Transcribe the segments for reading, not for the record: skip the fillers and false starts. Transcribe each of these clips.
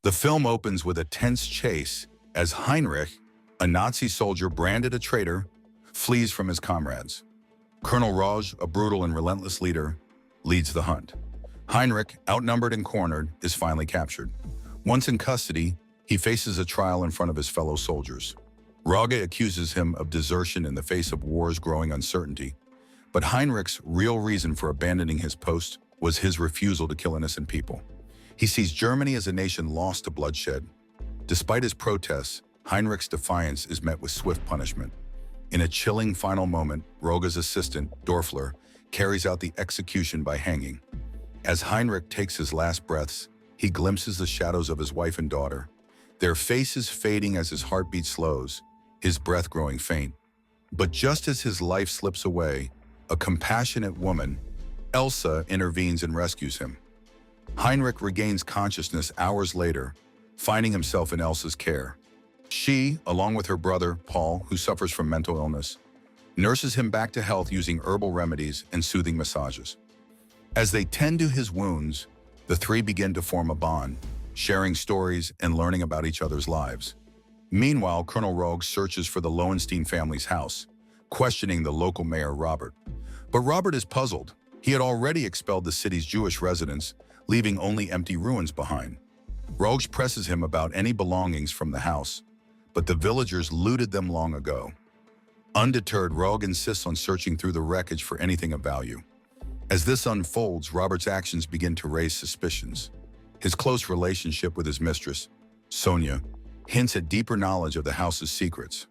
The film opens with a tense chase as Heinrich, a Nazi soldier branded a traitor, flees from his comrades. Colonel Rauch, a brutal and relentless leader, leads the hunt. Heinrich, outnumbered and cornered, is finally captured. Once in custody, he faces a trial in front of his fellow soldiers. Rauch accuses him of desertion in the face of war's growing uncertainty. But Heinrich's real reason for abandoning his post was his refusal to kill innocent people. He sees Germany as a nation lost to bloodshed. Despite his protests, Heinrich's defiance is met with swift punishment. In a chilling final moment, Rauch's assistant, Dorfler, carries out the execution by hanging. As Heinrich takes his last breaths, he glimpses the shadows of his wife and daughter, their faces fading as his heartbeat slows, his breath growing faint. But just as his life slips away, a compassionate woman, Elsa, intervenes and rescues him. Heinrich regains consciousness hours later, finding himself in Elsa's care. She, along with her brother, Paul, who suffers from mental illness, nurses him back to health using herbal remedies and soothing massages. As they tend to his wounds, the three begin to form a bond, sharing stories and learning about each other's lives. Meanwhile, Colonel Rauch searches for the Lowenstein family's house, questioning the local mayor, Robert. But Robert is puzzled. He had already expelled the city's Jewish residents, leaving only empty ruins behind. Rauch presses him about any belongings from the house, but the villagers looted them long ago. Undeterred, Rauch insists on searching through the wreckage for anything of value. As this unfolds, Robert's actions begin to raise suspicions. His close relationship with his mistress, Sonia, hints at deeper knowledge of the house's secrets.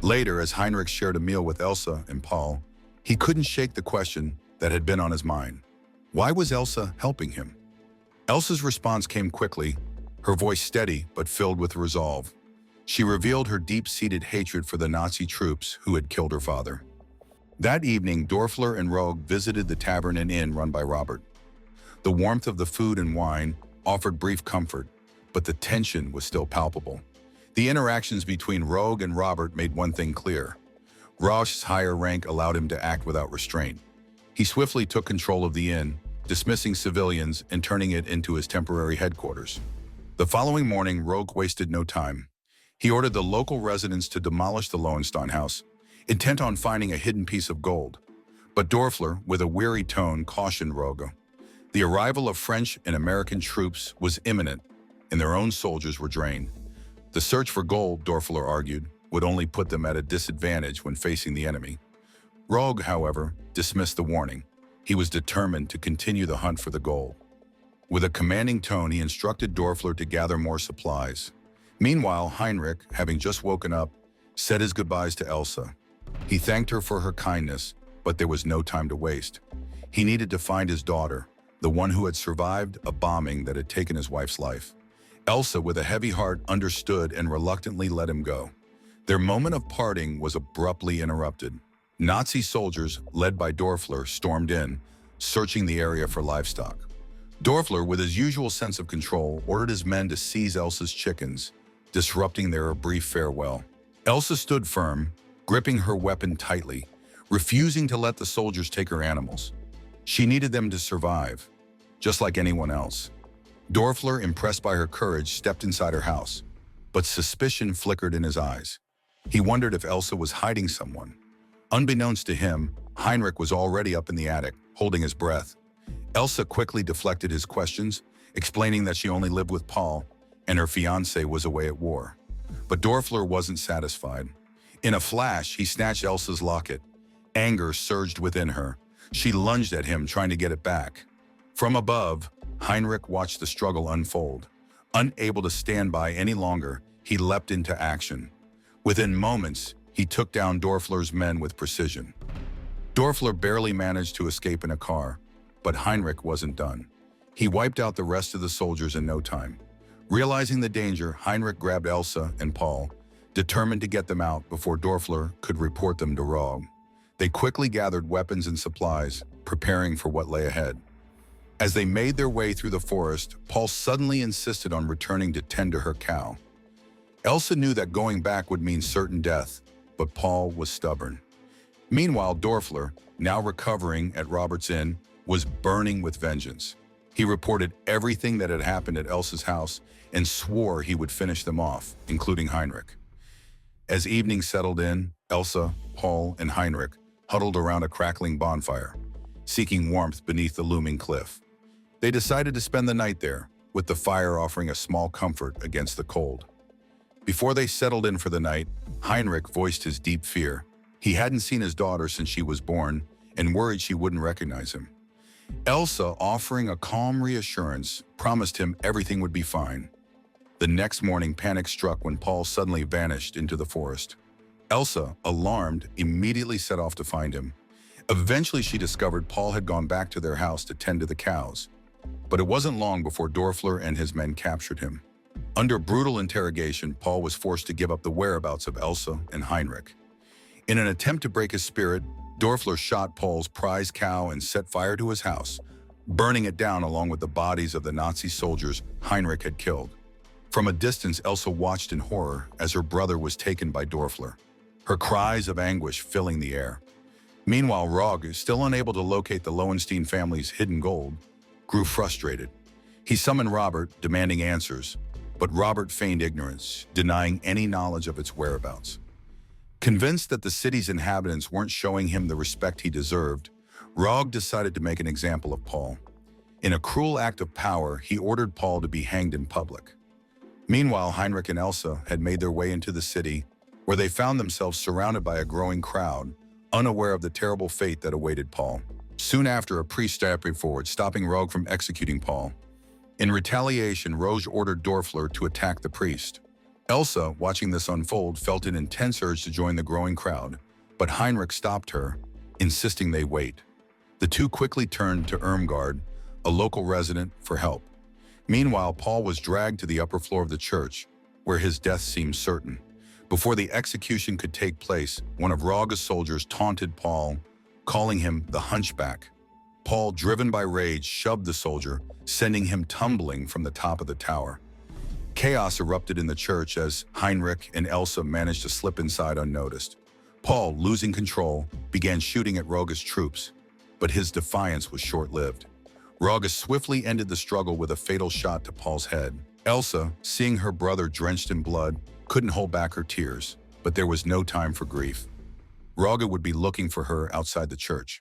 Later, as Heinrich shared a meal with Elsa and Paul, he couldn't shake the question that had been on his mind. Why was Elsa helping him? Elsa's response came quickly, her voice steady but filled with resolve. She revealed her deep-seated hatred for the Nazi troops who had killed her father. That evening, Dorfler and Rauch visited the tavern and inn run by Robert. The warmth of the food and wine offered brief comfort, but the tension was still palpable. The interactions between Rauch and Robert made one thing clear. Rauch's higher rank allowed him to act without restraint. He swiftly took control of the inn, dismissing civilians and turning it into his temporary headquarters. The following morning, Rauch wasted no time. He ordered the local residents to demolish the Lowenstein house, intent on finding a hidden piece of gold. But Dorfler, with a weary tone, cautioned Rauch. The arrival of French and American troops was imminent, and their own soldiers were drained. The search for gold, Dorfler argued, would only put them at a disadvantage when facing the enemy. Rauch, however, dismissed the warning. He was determined to continue the hunt for the gold. With a commanding tone, he instructed Dorfler to gather more supplies. Meanwhile, Heinrich, having just woken up, said his goodbyes to Elsa. He thanked her for her kindness, but there was no time to waste. He needed to find his daughter, the one who had survived a bombing that had taken his wife's life. Elsa, with a heavy heart, understood and reluctantly let him go. Their moment of parting was abruptly interrupted. Nazi soldiers, led by Dorfler, stormed in, searching the area for livestock. Dorfler, with his usual sense of control, ordered his men to seize Elsa's chickens, disrupting their brief farewell. Elsa stood firm, gripping her weapon tightly, refusing to let the soldiers take her animals. She needed them to survive, just like anyone else. Dorfler, impressed by her courage, stepped inside her house, but suspicion flickered in his eyes. He wondered if Elsa was hiding someone. Unbeknownst to him, Heinrich was already up in the attic, holding his breath. Elsa quickly deflected his questions, explaining that she only lived with Paul and her fiancé was away at war. But Dorfler wasn't satisfied. In a flash, he snatched Elsa's locket. Anger surged within her. She lunged at him, trying to get it back. From above, Heinrich watched the struggle unfold. Unable to stand by any longer, he leapt into action. Within moments, he took down Dorfler's men with precision. Dorfler barely managed to escape in a car, but Heinrich wasn't done. He wiped out the rest of the soldiers in no time. Realizing the danger, Heinrich grabbed Elsa and Paul, determined to get them out before Dorfler could report them to Rauch. They quickly gathered weapons and supplies, preparing for what lay ahead. As they made their way through the forest, Paul suddenly insisted on returning to tend to her cow. Elsa knew that going back would mean certain death, but Paul was stubborn. Meanwhile, Dorfler, now recovering at Robert's Inn, was burning with vengeance. He reported everything that had happened at Elsa's house and swore he would finish them off, including Heinrich. As evening settled in, Elsa, Paul, and Heinrich huddled around a crackling bonfire, seeking warmth beneath the looming cliff. They decided to spend the night there, with the fire offering a small comfort against the cold. Before they settled in for the night, Heinrich voiced his deep fear. He hadn't seen his daughter since she was born and worried she wouldn't recognize him. Elsa, offering a calm reassurance, promised him everything would be fine. The next morning, panic struck when Paul suddenly vanished into the forest. Elsa, alarmed, immediately set off to find him. Eventually, she discovered Paul had gone back to their house to tend to the cows. But it wasn't long before Dorfler and his men captured him. Under brutal interrogation, Paul was forced to give up the whereabouts of Elsa and Heinrich. In an attempt to break his spirit, Dorfler shot Paul's prize cow and set fire to his house, burning it down along with the bodies of the Nazi soldiers Heinrich had killed. From a distance, Elsa watched in horror as her brother was taken by Dorfler, her cries of anguish filling the air. Meanwhile, Rog, still unable to locate the Lowenstein family's hidden gold, grew frustrated. He summoned Robert, demanding answers, but Robert feigned ignorance, denying any knowledge of its whereabouts. Convinced that the city's inhabitants weren't showing him the respect he deserved, Rog decided to make an example of Paul. In a cruel act of power, he ordered Paul to be hanged in public. Meanwhile, Heinrich and Elsa had made their way into the city, where they found themselves surrounded by a growing crowd, unaware of the terrible fate that awaited Paul. Soon after, a priest stepped forward, stopping Rog from executing Paul. In retaliation, Rog ordered Dorfler to attack the priest. Elsa, watching this unfold, felt an intense urge to join the growing crowd, but Heinrich stopped her, insisting they wait. The two quickly turned to Irmgard, a local resident, for help. Meanwhile, Paul was dragged to the upper floor of the church, where his death seemed certain. Before the execution could take place, one of Rog's soldiers taunted Paul, calling him the Hunchback. Paul, driven by rage, shoved the soldier, sending him tumbling from the top of the tower. Chaos erupted in the church as Heinrich and Elsa managed to slip inside unnoticed. Paul, losing control, began shooting at Roga's troops, but his defiance was short-lived. Roga swiftly ended the struggle with a fatal shot to Paul's head. Elsa, seeing her brother drenched in blood, couldn't hold back her tears, but there was no time for grief. Roga would be looking for her outside the church.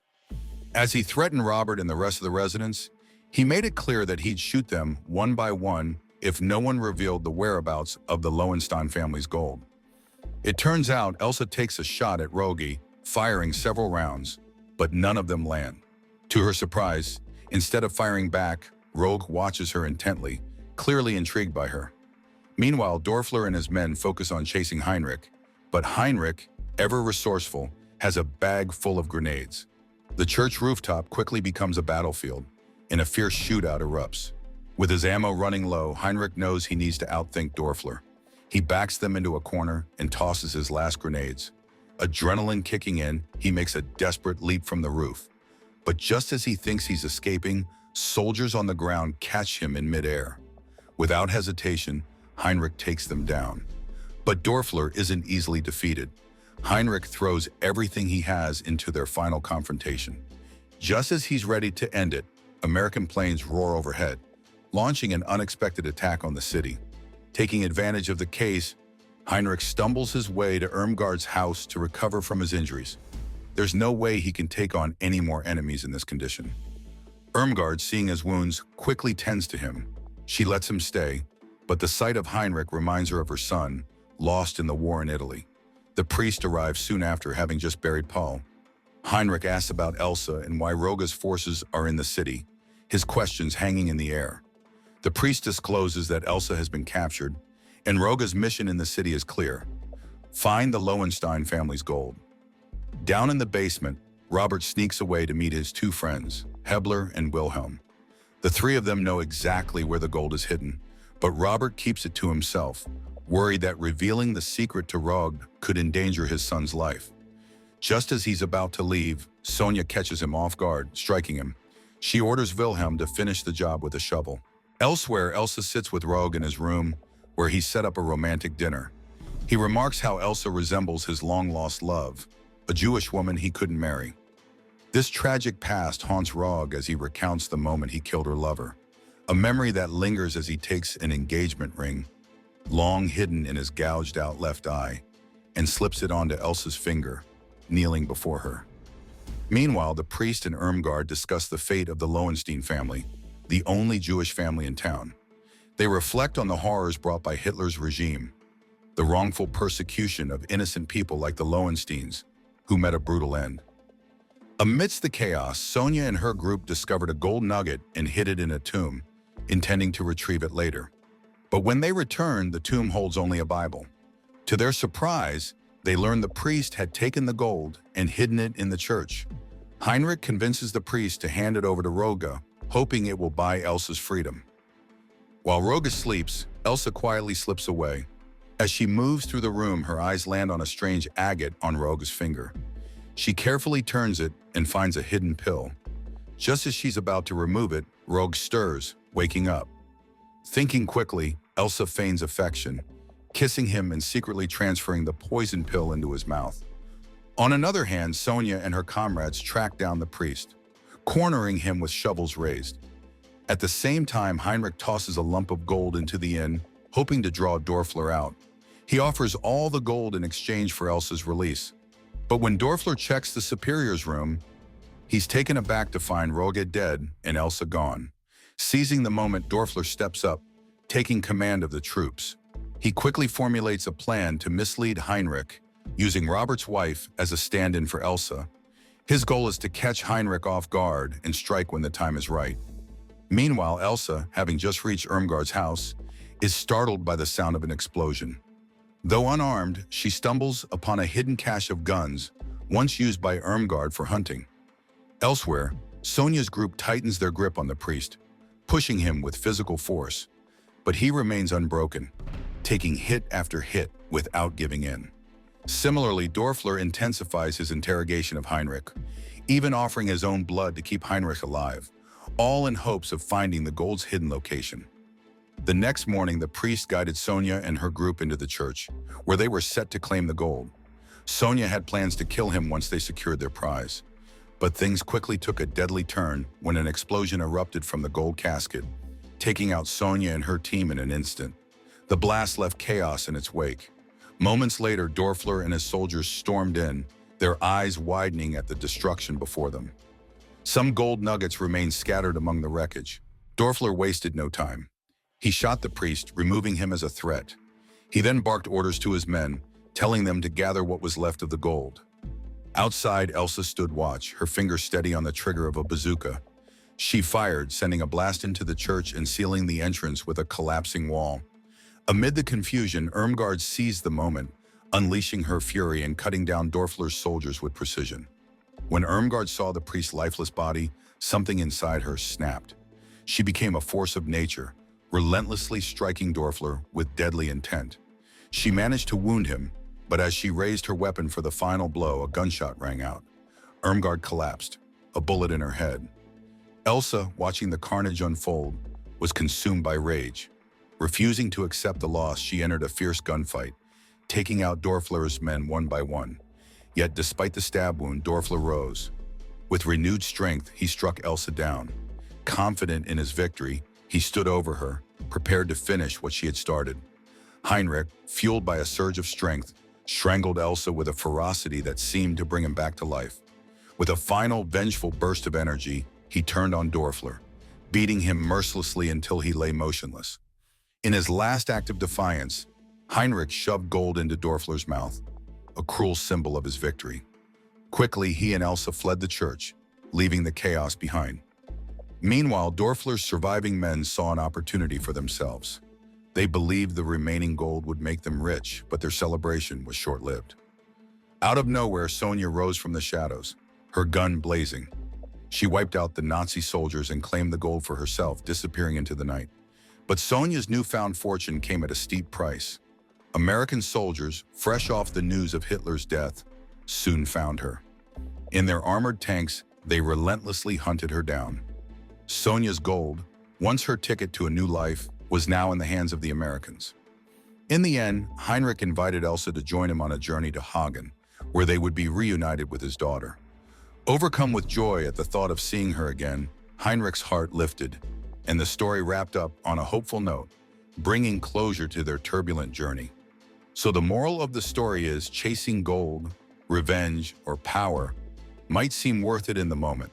As he threatened Robert and the rest of the residents, he made it clear that he'd shoot them one by one if no one revealed the whereabouts of the Lowenstein family's gold. It turns out Elsa takes a shot at Rogi, firing several rounds, but none of them land. To her surprise, instead of firing back, Rogue watches her intently, clearly intrigued by her. Meanwhile, Dorfler and his men focus on chasing Heinrich, but Heinrich, ever resourceful, has a bag full of grenades. The church rooftop quickly becomes a battlefield, and a fierce shootout erupts. With his ammo running low, Heinrich knows he needs to outthink Dorfler. He backs them into a corner and tosses his last grenades. Adrenaline kicking in, he makes a desperate leap from the roof. But just as he thinks he's escaping, soldiers on the ground catch him in midair. Without hesitation, Heinrich takes them down. But Dorfler isn't easily defeated. Heinrich throws everything he has into their final confrontation. Just as he's ready to end it, American planes roar overhead, launching an unexpected attack on the city. Taking advantage of the case, Heinrich stumbles his way to Irmgard's house to recover from his injuries. There's no way he can take on any more enemies in this condition. Irmgard, seeing his wounds, quickly tends to him. She lets him stay, but the sight of Heinrich reminds her of her son, lost in the war in Italy. The priest arrives soon after, having just buried Paul. Heinrich asks about Elsa and why Roga's forces are in the city, his questions hanging in the air. The priest discloses that Elsa has been captured, and Roga's mission in the city is clear: find the Lowenstein family's gold. Down in the basement, Robert sneaks away to meet his two friends, Hebler and Wilhelm. The three of them know exactly where the gold is hidden, but Robert keeps it to himself, worried that revealing the secret to Rog could endanger his son's life. Just as he's about to leave, Sonia catches him off guard, striking him. She orders Wilhelm to finish the job with a shovel. Elsewhere, Elsa sits with Rog in his room, where he set up a romantic dinner. He remarks how Elsa resembles his long-lost love, a Jewish woman he couldn't marry. This tragic past haunts Rog as he recounts the moment he killed her lover. a memory that lingers as he takes an engagement ring, long hidden in his gouged-out left eye, and slips it onto Elsa's finger, kneeling before her. Meanwhile, the priest and Irmgard discuss the fate of the Lowenstein family, the only Jewish family in town. They reflect on the horrors brought by Hitler's regime, the wrongful persecution of innocent people like the Lowensteins, who met a brutal end. Amidst the chaos, Sonia and her group discovered a gold nugget and hid it in a tomb, intending to retrieve it later. But when they returned, the tomb holds only a Bible. To their surprise, they learned the priest had taken the gold and hidden it in the church. Heinrich convinces the priest to hand it over to Roga, hoping it will buy Elsa's freedom. While Roga sleeps, Elsa quietly slips away. As she moves through the room, her eyes land on a strange agate on Roga's finger. She carefully turns it and finds a hidden pill. Just as she's about to remove it, Rogue stirs, waking up. Thinking quickly, Elsa feigns affection, kissing him and secretly transferring the poison pill into his mouth. On another hand, Sonia and her comrades track down the priest, cornering him with shovels raised. At the same time, Heinrich tosses a lump of gold into the inn, hoping to draw Dorfler out. He offers all the gold in exchange for Elsa's release. But when Dorfler checks the superior's room, he's taken aback to find Roga dead and Elsa gone. Seizing the moment, Dorfler steps up, taking command of the troops. He quickly formulates a plan to mislead Heinrich, using Robert's wife as a stand-in for Elsa. His goal is to catch Heinrich off guard and strike when the time is right. Meanwhile, Elsa, having just reached Irmgard's house, is startled by the sound of an explosion. Though unarmed, she stumbles upon a hidden cache of guns, once used by Irmgard for hunting. Elsewhere, Sonia's group tightens their grip on the priest, pushing him with physical force. But he remains unbroken, taking hit after hit without giving in. Similarly, Dorfler intensifies his interrogation of Heinrich, even offering his own blood to keep Heinrich alive, all in hopes of finding the gold's hidden location. The next morning, the priest guided Sonia and her group into the church, where they were set to claim the gold. Sonia had plans to kill him once they secured their prize. But things quickly took a deadly turn when an explosion erupted from the gold casket, taking out Sonia and her team in an instant. The blast left chaos in its wake. Moments later, Dorfler and his soldiers stormed in, their eyes widening at the destruction before them. Some gold nuggets remained scattered among the wreckage. Dorfler wasted no time. He shot the priest, removing him as a threat. He then barked orders to his men, telling them to gather what was left of the gold. Outside, Elsa stood watch, her finger steady on the trigger of a bazooka. She fired, sending a blast into the church and sealing the entrance with a collapsing wall. Amid the confusion, Irmgard seized the moment, unleashing her fury and cutting down Dorfler's soldiers with precision. When Irmgard saw the priest's lifeless body, something inside her snapped. She became a force of nature, relentlessly striking Dorfler with deadly intent. She managed to wound him, but as she raised her weapon for the final blow, a gunshot rang out. Irmgard collapsed, a bullet in her head. Elsa, watching the carnage unfold, was consumed by rage. Refusing to accept the loss, she entered a fierce gunfight, taking out Dorfler's men one by one. Yet despite the stab wound, Dorfler rose. With renewed strength, he struck Elsa down. Confident in his victory, he stood over her, prepared to finish what she had started. Heinrich, fueled by a surge of strength, strangled Elsa with a ferocity that seemed to bring him back to life. With a final, vengeful burst of energy, he turned on Dorfler, beating him mercilessly until he lay motionless. In his last act of defiance, Heinrich shoved gold into Dorfler's mouth, a cruel symbol of his victory. Quickly, he and Elsa fled the church, leaving the chaos behind. Meanwhile, Dorfler's surviving men saw an opportunity for themselves. They believed the remaining gold would make them rich, but their celebration was short-lived. Out of nowhere, Sonia rose from the shadows, her gun blazing. She wiped out the Nazi soldiers and claimed the gold for herself, disappearing into the night. But Sonia's newfound fortune came at a steep price. American soldiers, fresh off the news of Hitler's death, soon found her. In their armored tanks, they relentlessly hunted her down. Sonia's gold, once her ticket to a new life, was now in the hands of the Americans. In the end, Heinrich invited Elsa to join him on a journey to Hagen, where they would be reunited with his daughter. Overcome with joy at the thought of seeing her again, Heinrich's heart lifted. and the story wrapped up on a hopeful note, bringing closure to their turbulent journey. So the moral of the story is chasing gold, revenge, or power might seem worth it in the moment,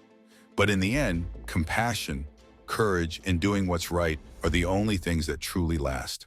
but in the end, compassion, courage, and doing what's right are the only things that truly last.